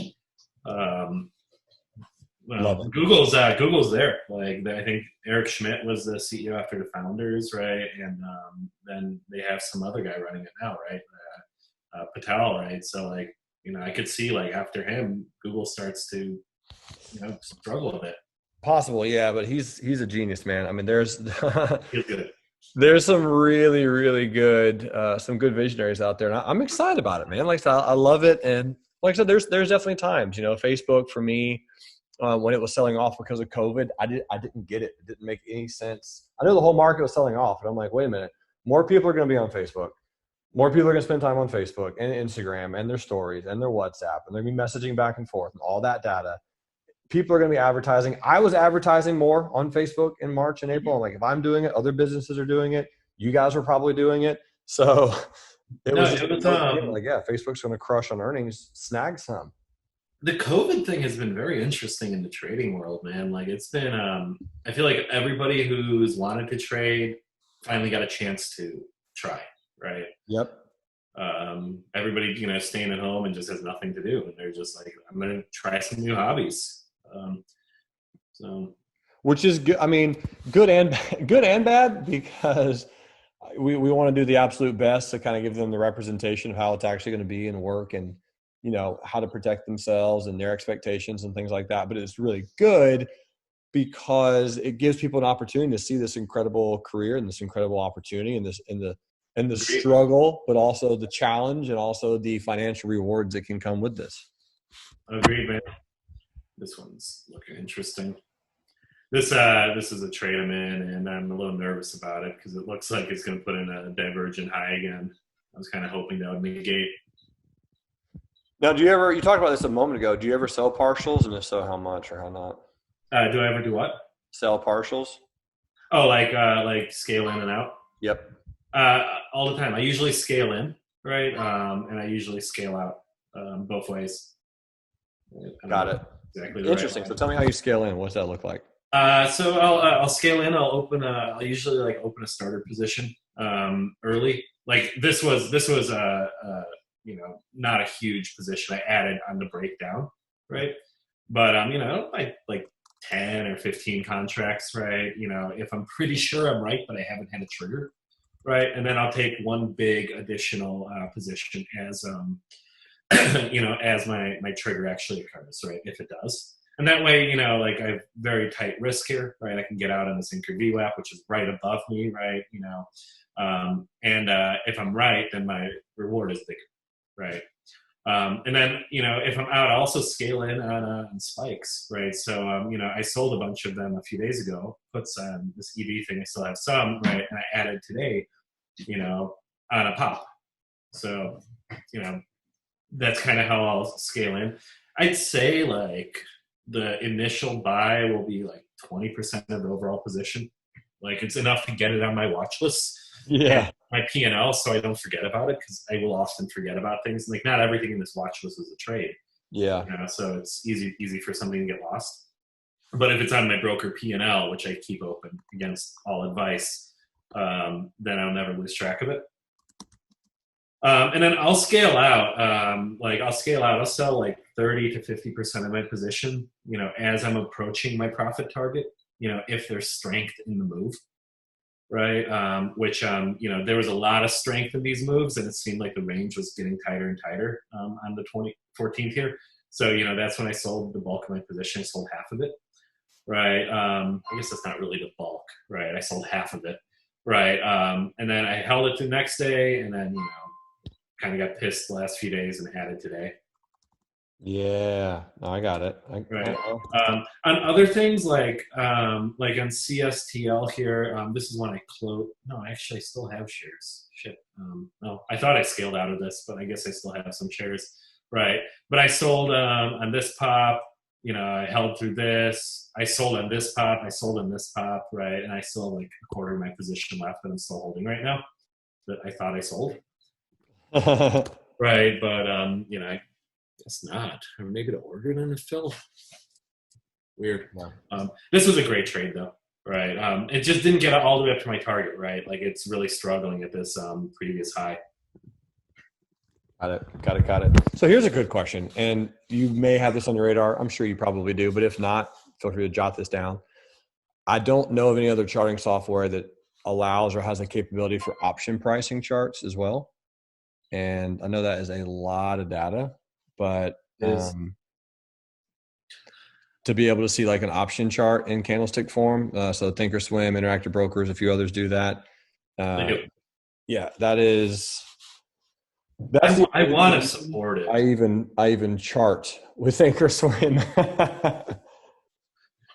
Speaker 2: Well, Google's there. Like I think Eric Schmidt was the CEO after the founders, right? And then they have some other guy running it now, right? Patel, right? So like, you know, I could see like after him, Google starts to, you know, struggle a bit.
Speaker 1: Possible, yeah, but he's a genius, man. I mean, there's
Speaker 2: good.
Speaker 1: There's some really, really good, some good visionaries out there, and I'm excited about it, man. Like I said, I love it, and like I said, there's definitely times, you know, Facebook for me, when it was selling off because of COVID, I didn't get it. It didn't make any sense. I know the whole market was selling off, and I'm like, wait a minute, more people are going to be on Facebook. More people are going to spend time on Facebook and Instagram and their stories and their WhatsApp, and they're going to be messaging back and forth and all that data. People are going to be advertising. I was advertising more on Facebook in March and April. I'm like, if I'm doing it, other businesses are doing it. You guys were probably doing it. So like, yeah, Facebook's going to crush on earnings, snag some.
Speaker 2: The COVID thing has been very interesting in the trading world, man. Like it's been, I feel like everybody who's wanted to trade finally got a chance to try. Right.
Speaker 1: Yep.
Speaker 2: Everybody, you know, staying at home and just has nothing to do, and they're just like, I'm going to try some new hobbies.
Speaker 1: Which is good. I mean, good and bad because we want to do the absolute best to kind of give them the representation of how it's actually going to be and work, and you know how to protect themselves and their expectations and things like that. But it's really good because it gives people an opportunity to see this incredible career and this incredible opportunity and the struggle, but also the challenge and also the financial rewards that can come with this.
Speaker 2: Agreed, man. This one's looking interesting. This is a trade I'm in, and I'm a little nervous about it because it looks like it's going to put in a divergent high again. I was kind of hoping that would negate.
Speaker 1: Now, you talked about this a moment ago. Do you ever sell partials? And if so, how much or how not?
Speaker 2: Do I ever do what?
Speaker 1: Sell partials?
Speaker 2: Oh, like scale in and out.
Speaker 1: Yep.
Speaker 2: All the time. I usually scale in, right? And I usually scale out both ways.
Speaker 1: Got it.
Speaker 2: Exactly. The
Speaker 1: Interesting.
Speaker 2: right
Speaker 1: So tell me how you scale in. What's that look like?
Speaker 2: So I'll scale in. I'll usually like open a starter position early. Like this was not a huge position I added on the breakdown, right? But like 10 or 15 contracts, right? If I'm pretty sure I'm right, but I haven't had a trigger, right? And then I'll take one big additional position as as my trigger actually occurs, right? If it does. And that way, like I have very tight risk here, right? I can get out on this anchor VWAP, which is right above me, right? And if I'm right, then my reward is bigger, right? And then, if I'm out, I also scale in on spikes, right? So, I sold a bunch of them a few days ago, puts on this EV thing. I still have some, right? And I added today, on a pop. So, that's kind of how I'll scale in. I'd say like the initial buy will be like 20% of the overall position. Like it's enough to get it on my watch list.
Speaker 1: Yeah.
Speaker 2: My P&L, so I don't forget about it, because I will often forget about things. Like not everything in this watch list is a trade.
Speaker 1: Yeah.
Speaker 2: So it's easy for something to get lost. But if it's on my broker P&L, which I keep open against all advice, then I'll never lose track of it. And then I'll scale out. I'll sell like 30 to 50% of my position, as I'm approaching my profit target, if there's strength in the move. Right. There was a lot of strength in these moves, and it seemed like the range was getting tighter and tighter on the 14th here. So, that's when I sold the bulk of my position. I sold half of it. Right. I guess that's not really the bulk. Right. I sold half of it. Right. And then I held it the next day, and then, kind of got pissed the last few days and added today.
Speaker 1: Yeah, no, I got it.
Speaker 2: Right. On other things like on CSTL here, this is when I close. No, actually, I still have shares. Shit. No, I thought I scaled out of this, but I guess I still have some shares. Right. But I sold on this pop. I held through this. I sold on this pop. I sold on this pop. Right. And I still have like a quarter of my position left that I'm still holding right now that I thought I sold. Right. But I guess not. Or maybe to order it on a fill. Weird. Yeah. This was a great trade though. Right. It just didn't get all the way up to my target. Right. Like it's really struggling at this previous high.
Speaker 1: Got it. So here's a good question, and you may have this on your radar. I'm sure you probably do, but if not, feel free to jot this down. I don't know of any other charting software that allows or has the capability for option pricing charts as well. And I know that is a lot of data, but to be able to see like an option chart in candlestick form, so Thinkorswim, Interactive Brokers, a few others do that.
Speaker 2: They do.
Speaker 1: Yeah, that's
Speaker 2: I want to support it.
Speaker 1: I even chart with Thinkorswim.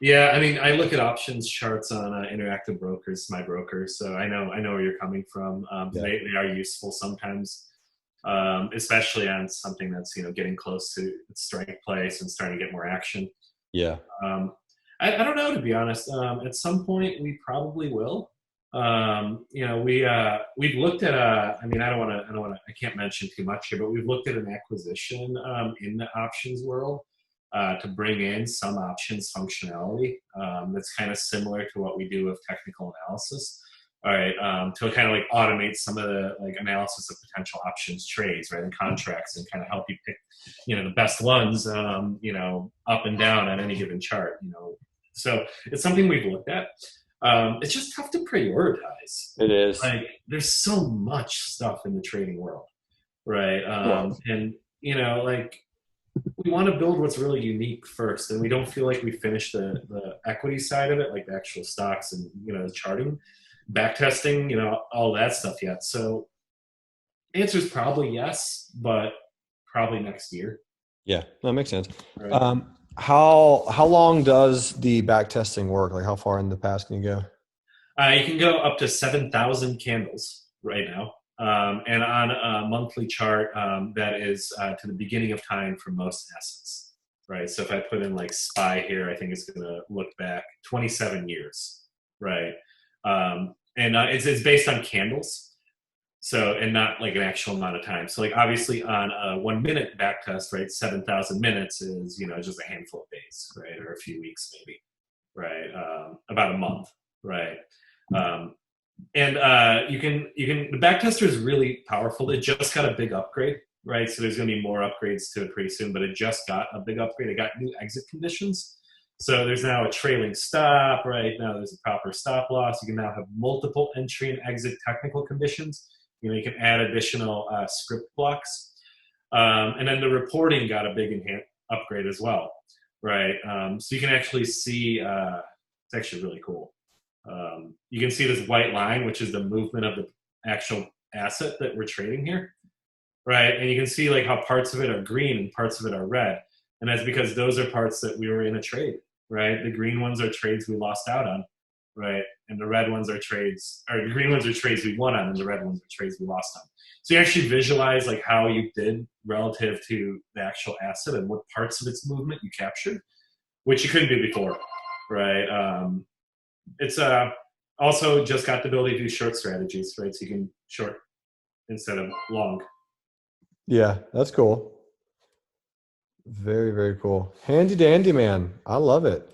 Speaker 2: Yeah, I mean, I look at options charts on Interactive Brokers, my broker, so I know where you're coming from. They are useful sometimes, especially on something that's getting close to its strike place and starting to get more action.
Speaker 1: Yeah.
Speaker 2: I don't know, to be honest. At some point, we probably will. We've looked at I can't mention too much here, but we've looked at an acquisition in the options world to bring in some options functionality that's kind of similar to what we do with technical analysis. All right, to kind of like automate some of the like analysis of potential options trades, right, and contracts, and kind of help you pick, the best ones, up and down on any given chart. So it's something we've looked at. It's just tough to prioritize.
Speaker 1: It is.
Speaker 2: Like there's so much stuff in the trading world, right? And like we want to build what's really unique first, and we don't feel like we finished the equity side of it, like the actual stocks and the charting, backtesting, all that stuff yet. So the answer is probably yes, but probably next year.
Speaker 1: Yeah, that makes sense.
Speaker 2: Right.
Speaker 1: How long does the back testing work? Like how far in the past can you go?
Speaker 2: You can go up to 7,000 candles right now. And on a monthly chart, that is to the beginning of time for most assets, right? So if I put in like SPY here, I think it's going to look back 27 years, right? And it's based on candles. So, and not like an actual amount of time. So like obviously on a 1 minute back test, right, 7,000 minutes is, just a handful of days, right? Or a few weeks maybe, right? About a month, right? And you can, the backtester is really powerful. It just got a big upgrade, right? So there's going to be more upgrades to it pretty soon, but it just got a big upgrade. It got new exit conditions. So there's now a trailing stop, right? Now there's a proper stop loss. You can now have multiple entry and exit technical conditions. You can add additional script blocks. And then the reporting got a big upgrade as well, right? So you can actually see, it's actually really cool. You can see this white line, which is the movement of the actual asset that we're trading here, right? And you can see like how parts of it are green and parts of it are red. And that's because those are parts that we were in a trade, right? The green ones are trades we lost out on, right? And the red ones are trades, or the green ones are trades we won on, and the red ones are trades we lost on. So you actually visualize like how you did relative to the actual asset and what parts of its movement you captured, which you couldn't do before, right? It's also just got the ability to do short strategies, right? So you can short instead of long.
Speaker 1: Yeah, that's cool. Very, very cool. Handy dandy, man. I love it.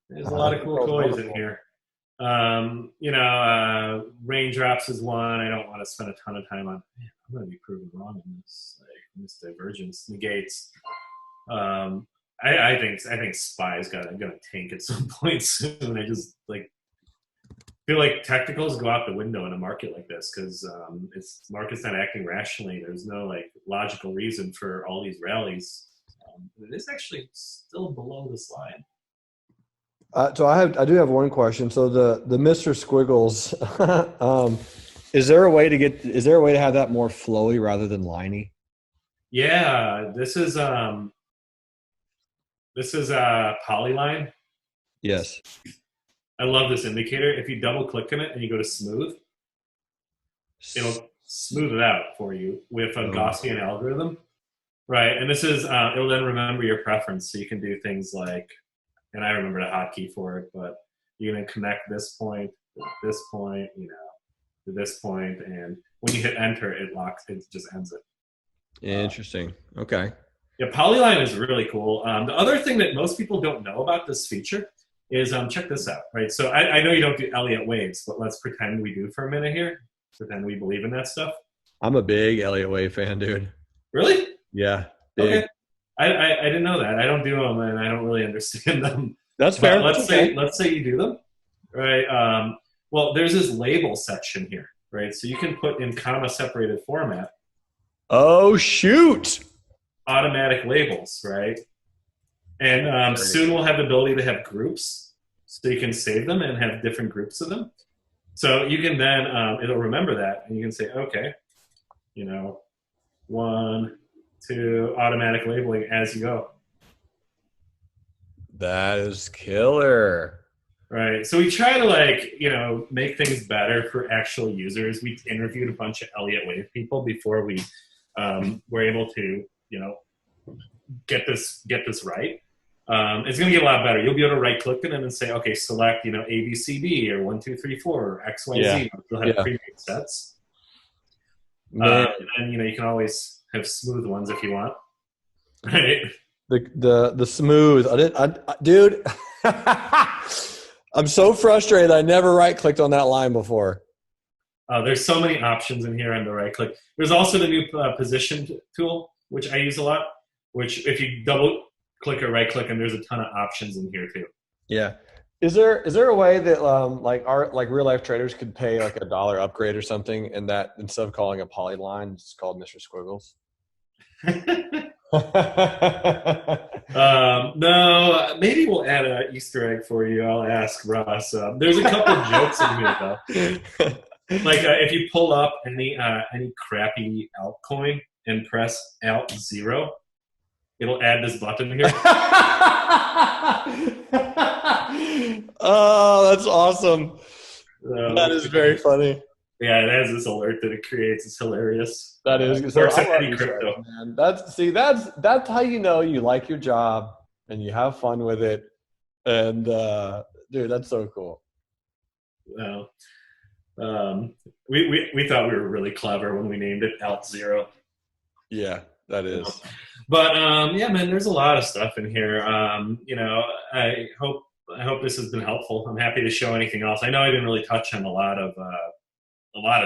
Speaker 2: There's a lot of cool toys in here. Raindrops is one. I don't want to spend a ton of time on. Man, I'm going to be proven wrong in this. Like this divergence negates. I think SPY is gonna tank at some point soon. I just feel like technicals go out the window in a market like this because it's market's not acting rationally. There's no logical reason for all these rallies. It is actually still below this line.
Speaker 1: So I do have one question. So the Mr. Squiggles, is there a way to have that more flowy rather than liney?
Speaker 2: Yeah, this is a Polyline.
Speaker 1: Yes.
Speaker 2: I love this indicator. If you double click on it and you go to smooth, it'll smooth it out for you with a Gaussian algorithm. Right, and this is, it'll then remember your preference. So you can do things like, and I remember the hotkey for it, but you can connect this point to this point, to this point, and when you hit enter, it just ends it.
Speaker 1: Interesting. Okay.
Speaker 2: Yeah, Polyline is really cool. The other thing that most people don't know about this feature is, check this out, right? So I know you don't do Elliott waves, but let's pretend we do for a minute here. Pretend we believe in that stuff.
Speaker 1: I'm a big Elliott wave fan, dude.
Speaker 2: Really?
Speaker 1: Yeah. Big.
Speaker 2: Okay. I didn't know that. I don't do them, and I don't really understand them.
Speaker 1: That's fair.
Speaker 2: But let's say you do them, right? Well, there's this label section here, right? So you can put in comma-separated format.
Speaker 1: Oh, shoot.
Speaker 2: Automatic labels, right? And soon we'll have the ability to have groups, so you can save them and have different groups of them. So you can then, it'll remember that, and you can say, okay, 1, 2, automatic labeling as you go.
Speaker 1: That is killer.
Speaker 2: Right. So we try to make things better for actual users. We interviewed a bunch of Elliott Wave people before we were able to, get this right. It's going to get a lot better. You'll be able to right click it and then say, okay, select, A, B, C, D, or 1, 2, 3, 4, or X, Y, Z. You'll have preview sets. And then, you can always have smooth ones if you want. Right.
Speaker 1: The smooth. Dude, I'm so frustrated. I never right clicked on that line before.
Speaker 2: There's so many options in here on the right click. There's also the new position tool, which I use a lot, which if you double click or right click, and there's a ton of options in here too.
Speaker 1: Yeah. Is there a way that our real life traders could pay $1 upgrade or something, and that instead of calling it Polyline, it's called Mr. Squiggles?
Speaker 2: No, maybe we'll add an Easter egg for you. I'll ask Ross. There's a couple of jokes in here though. If you pull up any crappy altcoin and press Alt 0, it'll add this button here.
Speaker 1: Oh, that's awesome. That is very funny.
Speaker 2: Yeah, it has this alert that it creates. It's hilarious.
Speaker 1: That is so.
Speaker 2: Works
Speaker 1: I
Speaker 2: on
Speaker 1: love
Speaker 2: any
Speaker 1: you,
Speaker 2: crypto.
Speaker 1: Shark, man. That's how you know you like your job and you have fun with it. And dude, that's so cool.
Speaker 2: Well, we thought we were really clever when we named it Alt Zero.
Speaker 1: Yeah, that
Speaker 2: You know?
Speaker 1: is.
Speaker 2: But yeah, man, there's a lot of stuff in here. You know, I hope this has been helpful. I'm happy to show anything else. I know I didn't really touch on a lot of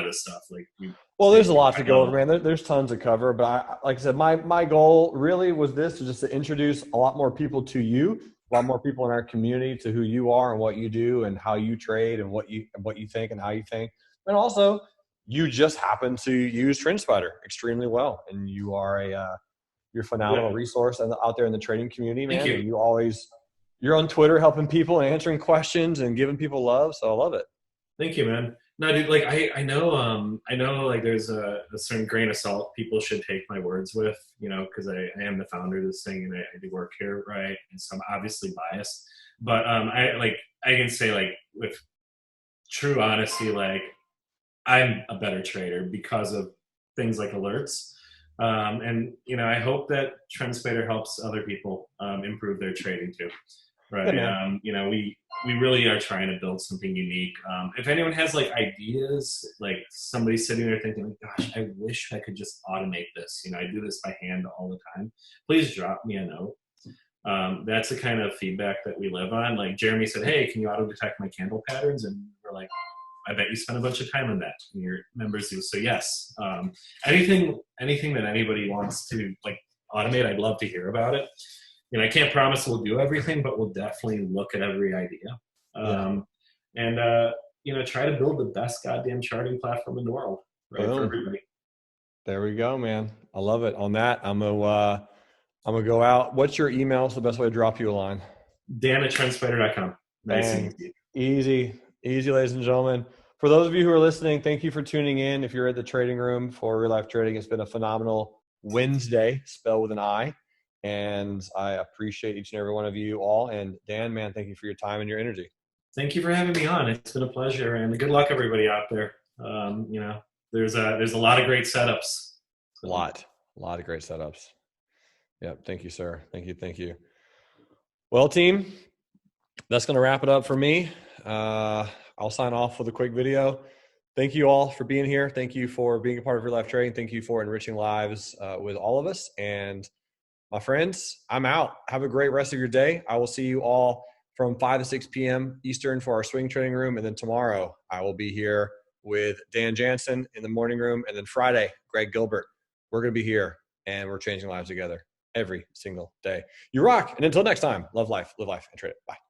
Speaker 2: this stuff. Like,
Speaker 1: Well, there's a lot to
Speaker 2: high
Speaker 1: go over,
Speaker 2: level.
Speaker 1: man. There's tons to cover, but like I said, my goal really was this to just to introduce a lot more people to you, a lot more people in our community to who you are and what you do and how you trade and what you think and how you think, and also you just happen to use TrendSpider extremely well, and you are you're a phenomenal
Speaker 2: Yeah,
Speaker 1: resource out there in the trading community,
Speaker 2: thank
Speaker 1: man.
Speaker 2: you.
Speaker 1: And you're on Twitter helping people and answering questions and giving people love, so I love it.
Speaker 2: Thank you, man. No, dude, like I know like there's a certain grain of salt people should take my words with, you know, because I am the founder of this thing and I do work here, right? And so I'm obviously biased. But I can say like with true honesty, like I'm a better trader because of things like alerts. And you know, I hope that TrendSpider helps other people improve their trading too.
Speaker 1: Yeah,
Speaker 2: Right.
Speaker 1: man.
Speaker 2: You know, we really are trying to build something unique. If anyone has like ideas, like somebody sitting there thinking, like, gosh, I wish I could just automate this. You know, I do this by hand all the time. Please drop me a note. That's the kind of feedback that we live on. Like Jeremy said, hey, can you auto detect my candle patterns? And we're like, I bet you spend a bunch of time on that. And your members do. So yes, anything that anybody wants to like automate, I'd love to hear about it. You know, I can't promise we'll do everything, but we'll definitely look at every idea.
Speaker 1: Yeah.
Speaker 2: And you know, try to build the best goddamn charting platform in the world, right, for
Speaker 1: Boom.
Speaker 2: everybody.
Speaker 1: There we go, man. I love it. On that, I'm gonna go out. What's your email? It's the best way to drop you a line.
Speaker 2: Dan at trendspider.com. Nice and
Speaker 1: Bang.
Speaker 2: easy.
Speaker 1: Easy, ladies and gentlemen. For those of you who are listening, thank you for tuning in. If you're at the trading room for Real Life Trading, it's been a phenomenal Wednesday, spelled with an I. And I appreciate each and every one of you all. And Dan, man, thank you for your time and your energy.
Speaker 2: Thank you for having me on. It's been a pleasure, and good luck everybody out there. You know, there's a lot of great setups.
Speaker 1: A lot of great setups. Yep. Thank you, sir. Thank you. Well, team, that's going to wrap it up for me. I'll sign off with a quick video. Thank you all for being here. Thank you for being a part of Real Life Trading. Thank you for enriching lives with all of us. And my friends, I'm out. Have a great rest of your day. I will see you all from 5 to 6 p.m. Eastern for our swing trading room. And then tomorrow I will be here with Dan Jansen in the morning room. And then Friday, Greg Gilbert. We're going to be here and we're changing lives together every single day. You rock. And until next time, love life, live life, and trade it. Bye.